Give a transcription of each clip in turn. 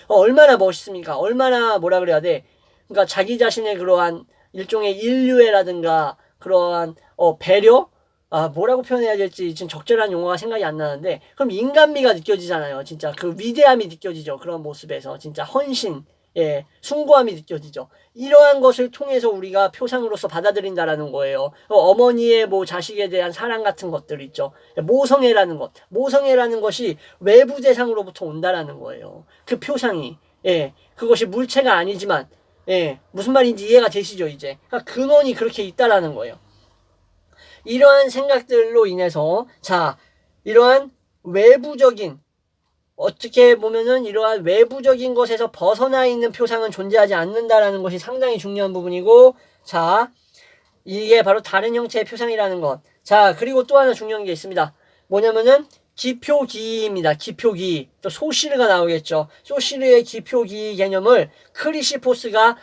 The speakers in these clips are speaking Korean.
얼마나 멋있습니까? 얼마나 뭐라 그래야 돼? 그러니까 자기 자신의 그러한 일종의 인류애라든가 그러한 배려? 뭐라고 표현해야 될지 지금 적절한 용어가 생각이 안 나는데, 그럼 인간미가 느껴지잖아요. 진짜 그 위대함이 느껴지죠. 그런 모습에서 진짜 헌신, 숭고함이 느껴지죠. 이러한 것을 통해서 우리가 표상으로서 받아들인다라는 거예요. 어머니의 뭐 자식에 대한 사랑 같은 것들 있죠. 모성애라는 것, 모성애라는 것이 외부 대상으로부터 온다라는 거예요. 그 표상이, 그것이 물체가 아니지만, 무슨 말인지 이해가 되시죠, 이제? 그러니까 근원이 그렇게 있다라는 거예요. 이러한 생각들로 인해서, 자, 이러한 외부적인, 어떻게 보면은 이러한 외부적인 것에서 벗어나 있는 표상은 존재하지 않는다라는 것이 상당히 중요한 부분이고, 자, 이게 바로 다른 형체의 표상이라는 것. 자, 그리고 또 하나 중요한 게 있습니다. 뭐냐면은 기표기입니다. 기표기. 또 소시르가 나오겠죠. 소시르의 기표기 개념을 크리시포스가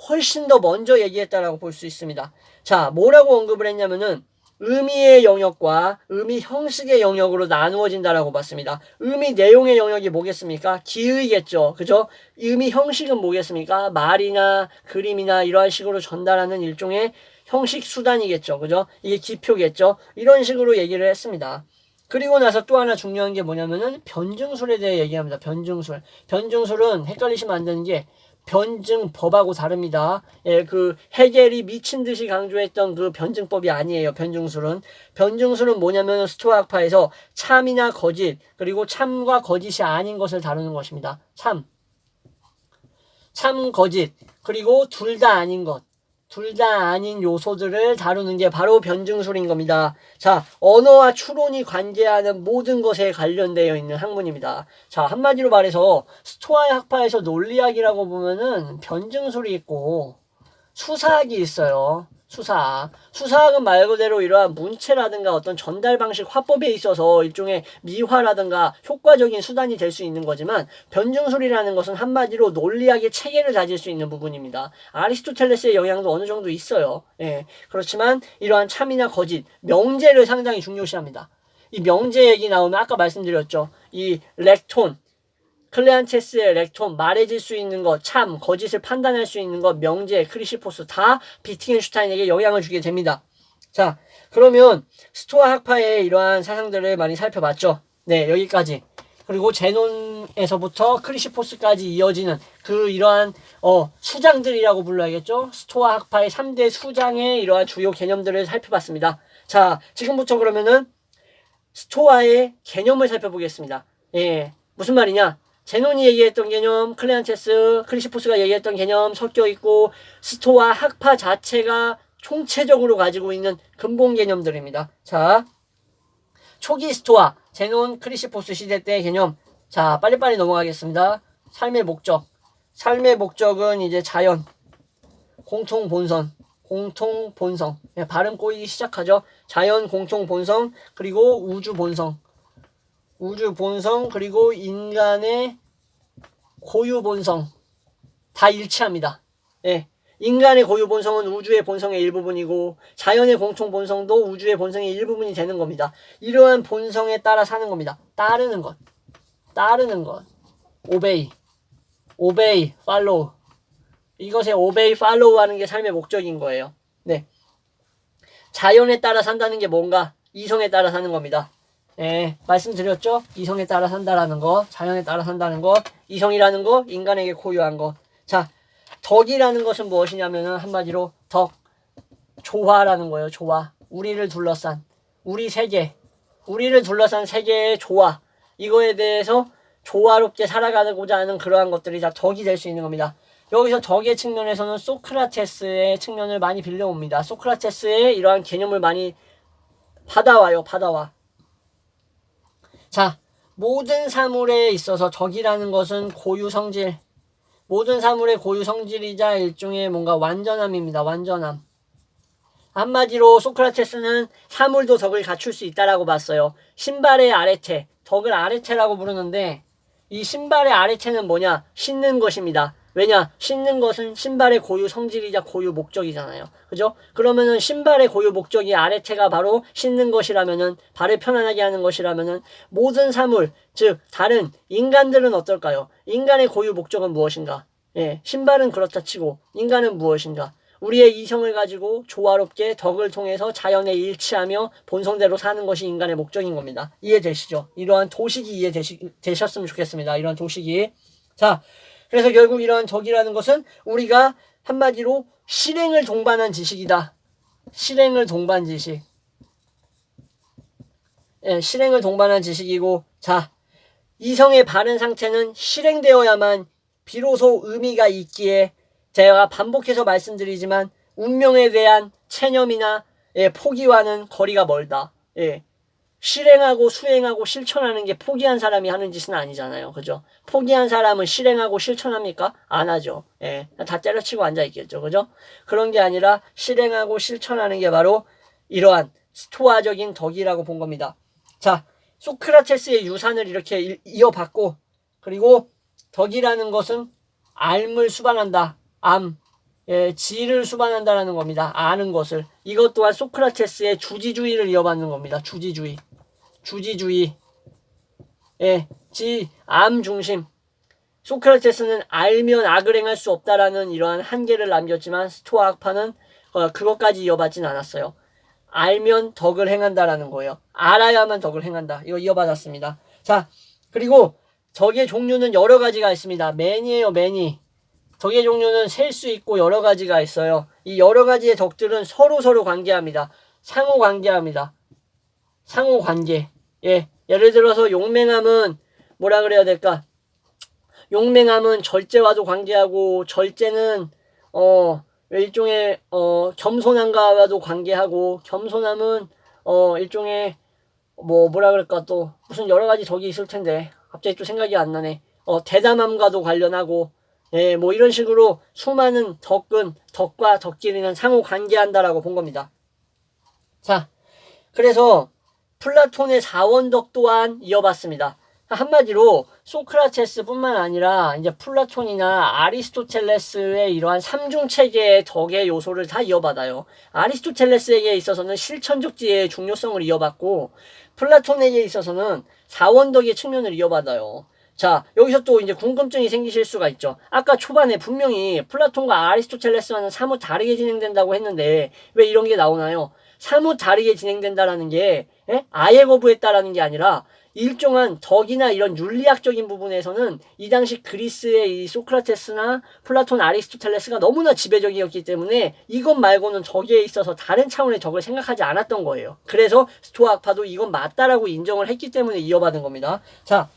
훨씬 더 먼저 얘기했다라고 볼 수 있습니다. 자, 뭐라고 언급을 했냐면은 의미의 영역과 의미 형식의 영역으로 나누어진다라고 봤습니다. 의미 내용의 영역이 뭐겠습니까? 기의겠죠. 그죠? 의미 형식은 뭐겠습니까? 말이나 그림이나 이러한 식으로 전달하는 일종의 형식 수단이겠죠. 그죠? 이게 기표겠죠. 이런 식으로 얘기를 했습니다. 그리고 나서 또 하나 중요한 게 뭐냐면은 변증술에 대해 얘기합니다. 변증술. 변증술은 헷갈리시면 안 되는 게 변증법하고 다릅니다. 그 해겔이 미친 듯이 강조했던 그 변증법이 아니에요. 변증술은 뭐냐면 스토아학파에서 참이나 거짓, 그리고 참과 거짓이 아닌 것을 다루는 것입니다. 참, 거짓, 그리고 둘 다 아닌 것, 둘 다 아닌 요소들을 다루는 게 바로 변증술인 겁니다. 자, 언어와 추론이 관계하는 모든 것에 관련되어 있는 학문입니다. 자, 한마디로 말해서 스토아 학파에서 논리학이라고 보면은 변증술이 있고 수사학이 있어요. 수사학은 말 그대로 이러한 문체라든가 어떤 전달 방식 화법에 있어서 일종의 미화라든가 효과적인 수단이 될 수 있는 거지만, 변증술이라는 것은 한마디로 논리학의 체계를 다질 수 있는 부분입니다. 아리스토텔레스의 영향도 어느 정도 있어요. 그렇지만 이러한 참이나 거짓, 명제를 상당히 중요시합니다. 이 명제 얘기 나오면 아까 말씀드렸죠. 이 렉톤, 클레안체스의 렉톤, 말해질 수 있는 것, 참, 거짓을 판단할 수 있는 것, 명제, 크리시포스 다 비트겐슈타인에게 영향을 주게 됩니다. 자, 그러면 스토아 학파의 이러한 사상들을 많이 살펴봤죠. 네, 여기까지. 그리고 제논에서부터 크리시포스까지 이어지는 그 이러한 수장들이라고 불러야겠죠. 스토아 학파의 3대 수장의 이러한 주요 개념들을 살펴봤습니다. 자, 지금부터 그러면은 스토아의 개념을 살펴보겠습니다. 무슨 말이냐? 제논이 얘기했던 개념, 클레안체스, 크리시포스가 얘기했던 개념 섞여 있고, 스토아 학파 자체가 총체적으로 가지고 있는 근본 개념들입니다. 자, 초기 스토아, 제논, 크리시포스 시대 때의 개념. 자, 빨리빨리 넘어가겠습니다. 삶의 목적. 삶의 목적은 이제 자연, 공통본성. 발음 꼬이기 시작하죠. 자연, 공통본성, 그리고 우주본성, 그리고 인간의 고유본성 다 일치합니다. 인간의 고유본성은 우주의 본성의 일부분이고, 자연의 공통본성도 우주의 본성의 일부분이 되는 겁니다. 이러한 본성에 따라 사는 겁니다. 따르는 것, obey, follow. 이것에 obey, follow 하는 게 삶의 목적인 거예요. 네. 자연에 따라 산다는 게 뭔가? 이성에 따라 사는 겁니다. 말씀드렸죠? 이성에 따라 산다라는 거, 자연에 따라 산다는 거, 이성이라는 거, 인간에게 고유한 거. 자, 덕이라는 것은 무엇이냐면은 한마디로 덕, 조화라는 거예요. 조화. 우리를 둘러싼 세계의 조화. 이거에 대해서 조화롭게 살아가고자 하는 그러한 것들이 다 덕이 될 수 있는 겁니다. 여기서 덕의 측면에서는 소크라테스의 측면을 많이 빌려옵니다. 소크라테스의 이러한 개념을 많이 받아와. 자, 모든 사물에 있어서 덕이라는 것은 고유성질, 모든 사물의 고유성질이자 일종의 뭔가 완전함입니다. 완전함. 한마디로 소크라테스는 사물도 덕을 갖출 수 있다라고 봤어요. 신발의 아래체, 덕을 아래체라고 부르는데, 이 신발의 아래체는 뭐냐? 신는 것입니다. 왜냐? 신는 것은 신발의 고유 성질이자 고유 목적이잖아요. 그죠? 그러면은 신발의 고유 목적이 아래태가 바로 신는 것이라면은, 발을 편안하게 하는 것이라면은, 모든 사물, 즉 다른 인간들은 어떨까요? 인간의 고유 목적은 무엇인가? 예, 신발은 그렇다 치고 인간은 무엇인가? 우리의 이성을 가지고 조화롭게 덕을 통해서 자연에 일치하며 본성대로 사는 것이 인간의 목적인 겁니다. 이해되시죠? 이러한 도식이 이해되셨으면 좋겠습니다. 이러한 도식이. 자, 그래서 결국 이러한 덕이라는 것은 우리가 한마디로 실행을 동반한 지식이다. 실행을 동반 지식. 예, 실행을 동반한 지식이고, 자, 이성의 바른 상태는 실행되어야만 비로소 의미가 있기에, 제가 반복해서 말씀드리지만 운명에 대한 체념이나 포기와는 거리가 멀다. 예. 실행하고 수행하고 실천하는 게 포기한 사람이 하는 짓은 아니잖아요. 그죠? 포기한 사람은 실행하고 실천합니까? 안 하죠. 예. 다 때려치고 앉아있겠죠. 그죠? 그런 게 아니라 실행하고 실천하는 게 바로 이러한 스토아적인 덕이라고 본 겁니다. 자, 소크라테스의 유산을 이렇게 이어받고, 그리고 덕이라는 것은 알을 수반한다. 지를 수반한다라는 겁니다. 아는 것을. 이것 또한 소크라테스의 주지주의를 이어받는 겁니다. 주지주의. 예, 암 중심. 소크라테스는 알면 악을 행할 수 없다라는 이러한 한계를 남겼지만, 스토아 학파는 그것까지 이어받진 않았어요. 알면 덕을 행한다라는 거예요. 알아야만 덕을 행한다. 이거 이어받았습니다. 자, 그리고 덕의 종류는 여러 가지가 있습니다. 매니에요, 매니. 덕의 종류는 셀 수 있고 여러 가지가 있어요. 이 여러 가지의 덕들은 서로 관계합니다. 상호 관계합니다. 상호 관계. 예. 예를 들어서 용맹함은 뭐라 그래야 될까? 용맹함은 절제와도 관계하고, 절제는 일종의 겸손함과도 관계하고, 겸손함은 일종의 뭐라 그럴까, 또 무슨 여러 가지 덕이 있을 텐데 갑자기 또 생각이 안 나네. 대담함과도 관련하고, 예, 뭐 이런 식으로 수많은 덕과 덕끼리는 상호 관계한다라고 본 겁니다. 자, 그래서 플라톤의 사원덕 또한 이어봤습니다. 한마디로 소크라테스뿐만 아니라 이제 플라톤이나 아리스토텔레스의 이러한 삼중체계의 덕의 요소를 다 이어받아요. 아리스토텔레스에게 있어서는 실천적 지혜의 중요성을 이어받고, 플라톤에게 있어서는 사원덕의 측면을 이어받아요. 자, 여기서 또 이제 궁금증이 생기실 수가 있죠. 아까 초반에 분명히 플라톤과 아리스토텔레스와는 사뭇 다르게 진행된다고 했는데 왜 이런 게 나오나요? 사뭇 다르게 진행된다라는 게 아예 거부했다라는 게 아니라, 일정한 덕이나 이런 윤리학적인 부분에서는 이 당시 그리스의 이 소크라테스나 플라톤, 아리스토텔레스가 너무나 지배적이었기 때문에 이것 말고는 덕에 있어서 다른 차원의 덕을 생각하지 않았던 거예요. 그래서 스토아 학파도 이건 맞다라고 인정을 했기 때문에 이어받은 겁니다. 자,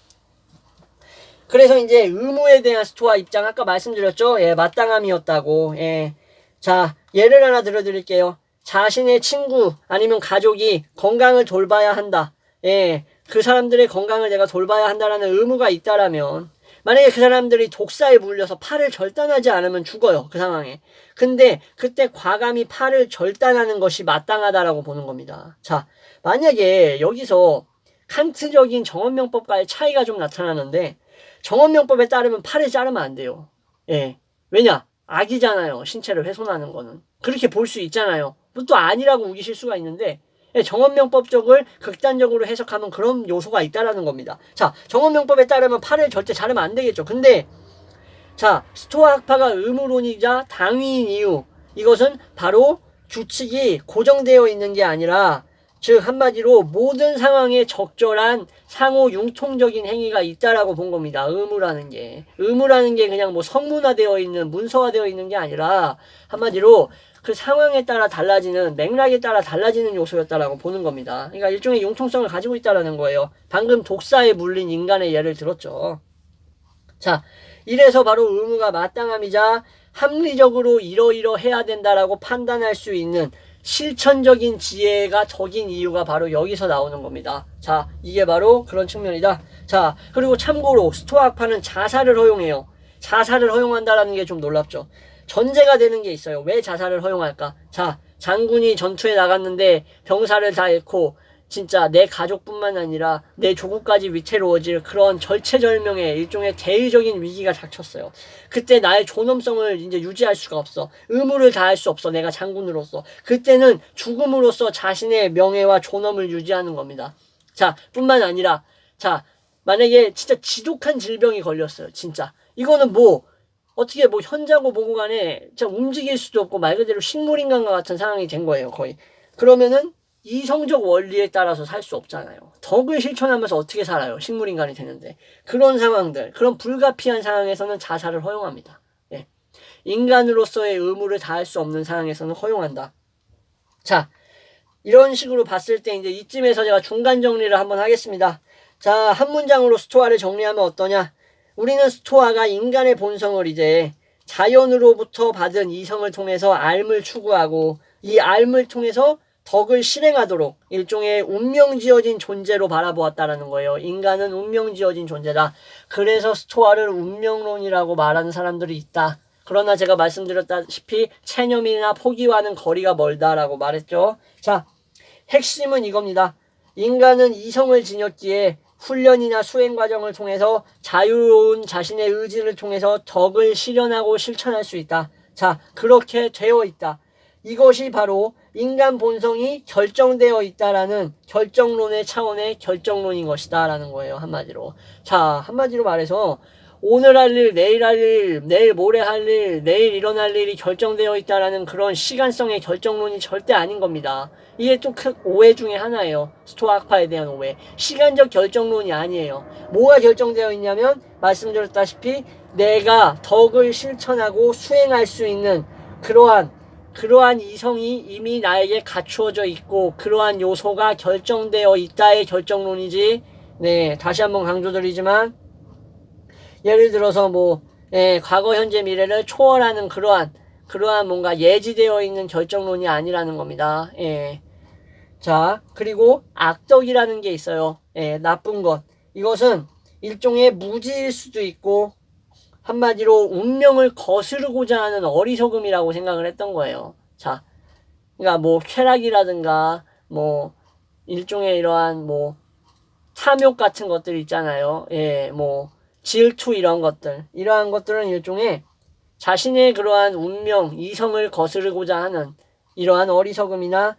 그래서 이제 의무에 대한 스토아 입장, 아까 말씀드렸죠? 예, 마땅함이었다고. 예. 자, 예를 하나 들어드릴게요. 자신의 친구 아니면 가족이 건강을 돌봐야 한다. 예. 그 사람들의 건강을 내가 돌봐야 한다라는 의무가 있다라면, 만약에 그 사람들이 독사에 물려서 팔을 절단하지 않으면 죽어요. 그 상황에. 근데 그때 과감히 팔을 절단하는 것이 마땅하다라고 보는 겁니다. 자, 만약에 여기서 칸트적인 정언명법과의 차이가 좀 나타나는데, 정언명법에 따르면 팔을 자르면 안 돼요. 예. 왜냐? 악이잖아요. 신체를 훼손하는 거는. 그렇게 볼 수 있잖아요. 또 아니라고 우기실 수가 있는데, 정언명법적을 극단적으로 해석하면 그런 요소가 있다라는 겁니다. 자, 정언명법에 따르면 팔을 절대 자르면 안 되겠죠. 근데 자, 스토아 학파가 의무론이자 당위인 이유, 이것은 바로 규칙이 고정되어 있는 게 아니라, 즉 한마디로 모든 상황에 적절한 상호 융통적인 행위가 있다라고 본 겁니다. 의무라는 게 그냥 뭐 성문화되어 있는, 문서화되어 있는 게 아니라, 한마디로 그 상황에 따라 달라지는, 맥락에 따라 달라지는 요소였다라고 보는 겁니다. 그러니까 일종의 융통성을 가지고 있다라는 거예요. 방금 독사에 물린 인간의 예를 들었죠. 자, 이래서 바로 의무가 마땅함이자 합리적으로 이러이러해야 된다라고 판단할 수 있는 실천적인 지혜가 덕인 이유가 바로 여기서 나오는 겁니다. 자, 이게 바로 그런 측면이다. 자, 그리고 참고로 스토아 학파는 자살을 허용해요. 자살을 허용한다라는 게 좀 놀랍죠. 전제가 되는 게 있어요. 왜 자살을 허용할까? 자, 장군이 전투에 나갔는데 병사를 다 잃고 진짜 내 가족뿐만 아니라 내 조국까지 위태로워질 그런 절체절명의 일종의 대의적인 위기가 닥쳤어요. 그때 나의 존엄성을 이제 유지할 수가 없어. 의무를 다할 수 없어. 내가 장군으로서. 그때는 죽음으로써 자신의 명예와 존엄을 유지하는 겁니다. 자, 뿐만 아니라 자, 만약에 진짜 지독한 질병이 걸렸어요. 진짜. 이거는 뭐 어떻게 뭐 현자고 뭐고 간에 진짜 움직일 수도 없고 말 그대로 식물인간과 같은 상황이 된 거예요. 거의. 그러면은 이성적 원리에 따라서 살 수 없잖아요. 덕을 실천하면서 어떻게 살아요? 식물인간이 되는데. 그런 상황들, 그런 불가피한 상황에서는 자살을 허용합니다. 예. 인간으로서의 의무를 다할 수 없는 상황에서는 허용한다. 자, 이런 식으로 봤을 때 이제 이쯤에서 제가 중간 정리를 한번 하겠습니다. 자, 한 문장으로 스토아를 정리하면 어떠냐? 우리는 스토아가 인간의 본성을 이제 자연으로부터 받은 이성을 통해서 삶을 추구하고 이 삶을 통해서 덕을 실행하도록 일종의 운명지어진 존재로 바라보았다라는 거예요. 인간은 운명지어진 존재다. 그래서 스토아를 운명론이라고 말하는 사람들이 있다. 그러나 제가 말씀드렸다시피 체념이나 포기와는 거리가 멀다라고 말했죠. 자, 핵심은 이겁니다. 인간은 이성을 지녔기에 훈련이나 수행 과정을 통해서 자유로운 자신의 의지를 통해서 덕을 실현하고 실천할 수 있다. 자, 그렇게 되어 있다. 이것이 바로 인간 본성이 결정되어 있다라는 결정론의 차원의 결정론인 것이다 라는 거예요. 한마디로. 자, 한마디로 말해서 오늘 할 일, 내일 할 일, 내일 모레 할 일, 내일 일어날 일이 결정되어 있다라는 그런 시간성의 결정론이 절대 아닌 겁니다. 이게 또 큰 오해 중에 하나예요. 스토아 학파에 대한 오해. 시간적 결정론이 아니에요. 뭐가 결정되어 있냐면 말씀드렸다시피 내가 덕을 실천하고 수행할 수 있는 그러한 이성이 이미 나에게 갖추어져 있고 그러한 요소가 결정되어 있다의 결정론이지. 네, 다시 한번 강조드리지만 예를 들어서 뭐 과거 현재 미래를 초월하는 그러한 뭔가 예지되어 있는 결정론이 아니라는 겁니다. 자, 그리고 악덕이라는 게 있어요. 나쁜 것. 이것은 일종의 무지일 수도 있고 한마디로 운명을 거스르고자 하는 어리석음이라고 생각을 했던 거예요. 자, 그러니까 뭐 쾌락이라든가 뭐 일종의 이러한 뭐 탐욕 같은 것들 있잖아요. 뭐 질투 이러한 것들은 일종의 자신의 그러한 운명, 이성을 거스르고자 하는 이러한 어리석음이나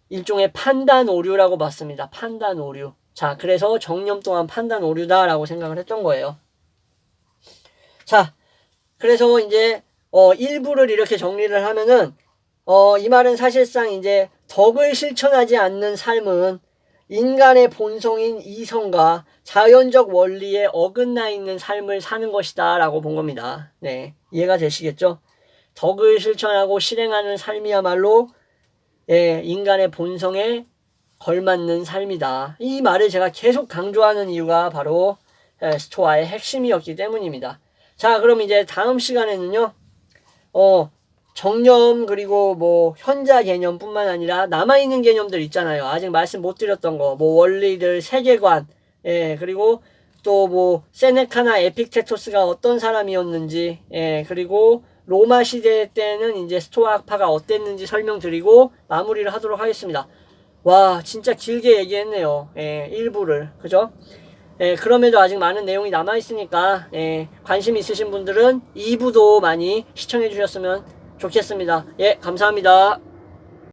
일종의 판단 오류라고 봤습니다. 판단 오류. 자, 그래서 정념 또한 판단 오류다라고 생각을 했던 거예요. 자, 그래서 이제 일부를 이렇게 정리를 하면은 이 말은 사실상 이제 덕을 실천하지 않는 삶은 인간의 본성인 이성과 자연적 원리에 어긋나 있는 삶을 사는 것이다 라고 본 겁니다. 네, 이해가 되시겠죠? 덕을 실천하고 실행하는 삶이야말로 인간의 본성에 걸맞는 삶이다. 이 말을 제가 계속 강조하는 이유가 바로 스토아의 핵심이었기 때문입니다. 자, 그럼 이제 다음 시간에는요, 정념 그리고 뭐 현자 개념뿐만 아니라 남아있는 개념들 있잖아요. 아직 말씀 못 드렸던 거, 뭐 원리들, 세계관, 그리고 또 뭐 세네카나 에픽테토스가 어떤 사람이었는지, 그리고 로마 시대 때는 이제 스토아 학파가 어땠는지 설명드리고 마무리를 하도록 하겠습니다. 와, 진짜 길게 얘기했네요. 일부를. 그죠? 그럼에도 아직 많은 내용이 남아있으니까, 관심 있으신 분들은 2부도 많이 시청해 주셨으면 좋겠습니다. 예, 감사합니다.